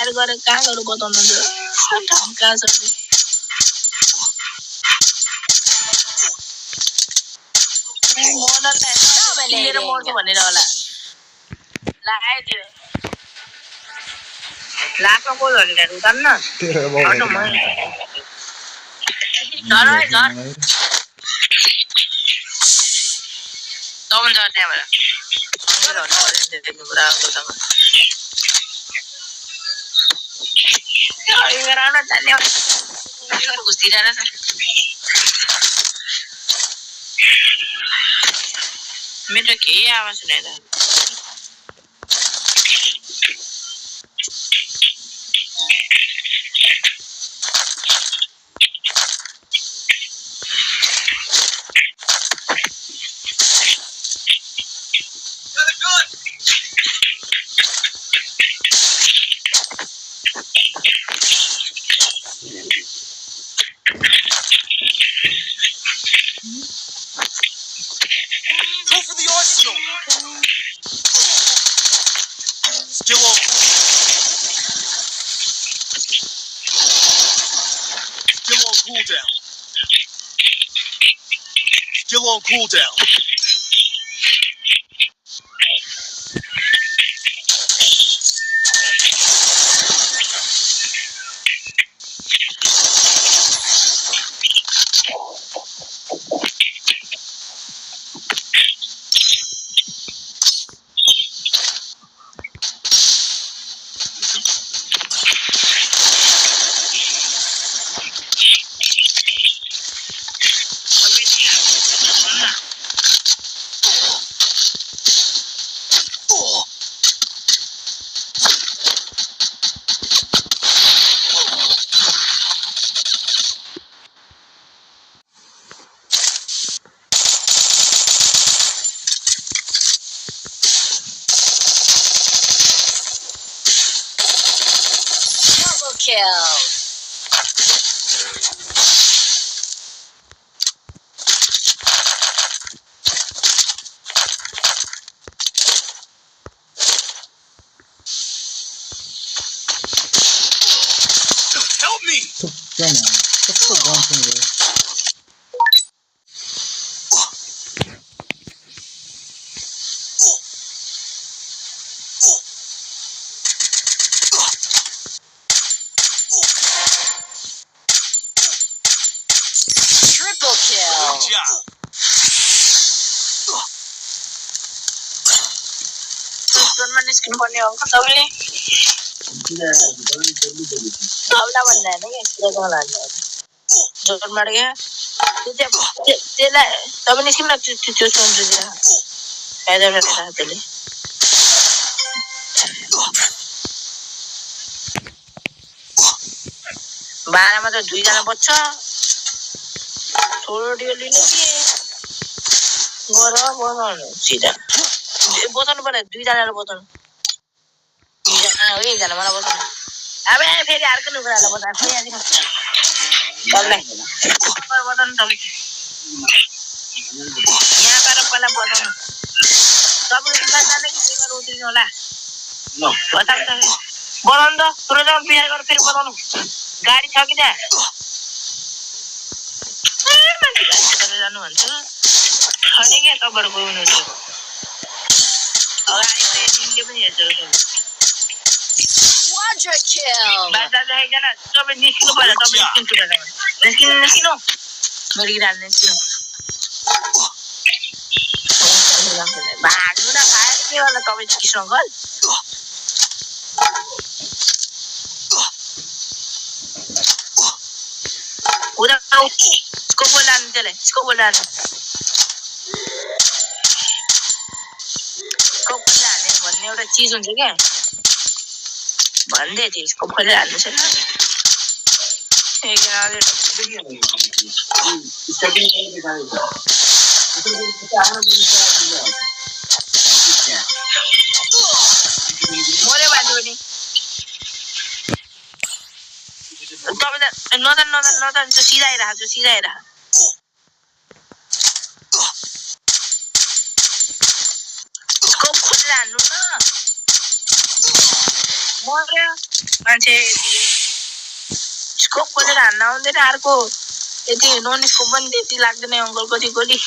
Fire गरेर कहाँ गएर बताउनु थियो कहाँ छ लिएर मर्छु भनेर होला लाग्यो लाखमा बोल भनेर उतार्न तवन झर्ने त्यहाँबाट घुसिरहेको छ मेरो केही आवाज सुनेर Still on cooldown. Kill. Help me! Triple kill. Good job. Skin पर्ने हो सबैले सबैलाई भन्दैन के यस्तो लाग्छ जोर मार गया त्यसलाई तपाईं निस्किन त्यो सन्जुतिर फाइदा गरेर त्यसले 12 मा त 2 जना बच्छ थोडियो लिने के गर बनाउनु सिधा बोताउनु पर्यो 2 जनाले बोताउनु 2 जना हो 1 जना मलाई बोताउनु अबे फेरि अर्को नुगराले बोताउनु खोइ आदिन सबलाई बोताउनु तपाईँ यहाँ पर पहिला बोताउनु तपाईँ जाने कि के गर्नु उठ्नु होला ल बोताउनु त बोलाउनु त तुरन्त बिहा गरेर फेरि बोताउनु गाडी छ कि त्यहाँ मान्छे गाडी जानु भन्छ खने के तपाईँहरुको हुनु थियो अगाडि चाहिँ दिनले पनि हेर्छ Quadra kill. बाजा जाइकन सबै निस्किनु पर्यो तपाईँ निस्किनु गरिरहनु निस्किनु भाग्नु न फायर के होला तपाईँ कृष्ण अङ्कल उदा इसको बोलानु त्यसलाई इसको बोलानु खोलिहाल्ने भन्ने एउटा चिज हुन्छ क्या भन्दै थिएँ यसको खोलिहाल्नु छैन मर्यो बाटो पनि तपाईँ त नजान सिधा आइरहेको छु सिधा आइरहेको स्कोप खोलेर हान्नु न मर्यो मान्छे स्कोप खोलेर हान्न आउँदैन अर्को यति नन स्कोप पनि त्यति लाग्दैन अङ्कल कति गोली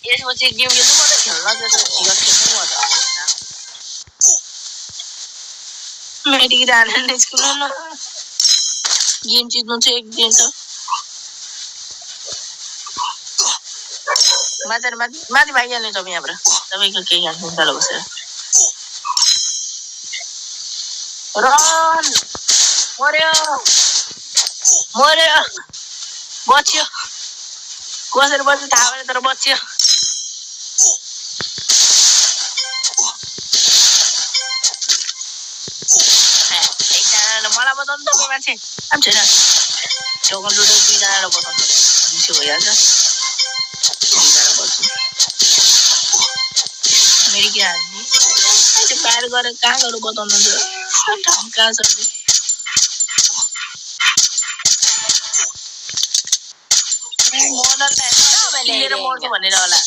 यसपछि गेम खेल्नु पर्छ खेल्न त्यसो ठिक खेल्नु पर्छ मेडिक जाने निस्किनु न गेम जित्नु चाहिँ एक दिन छ माथि भाइहाल्ने तपाईँ यहाँबाट तपाईँको केही खानु तल बसेर रन मर्यो बच्यो कसरी बच्यो थाहा भएन तर बच्यो एकजनाले मलाई बताउनु तपाईँ मान्छे छैन टोकन लुटो दुईजनालाई बताउनु मिसो भइहाल्छ दुईजना बस्छु मेडिके हाल्ने प्यार गरेर कहाँ गएर बताउनु ठाउँ कहाँ छ किनेर मर्छु भनेर होला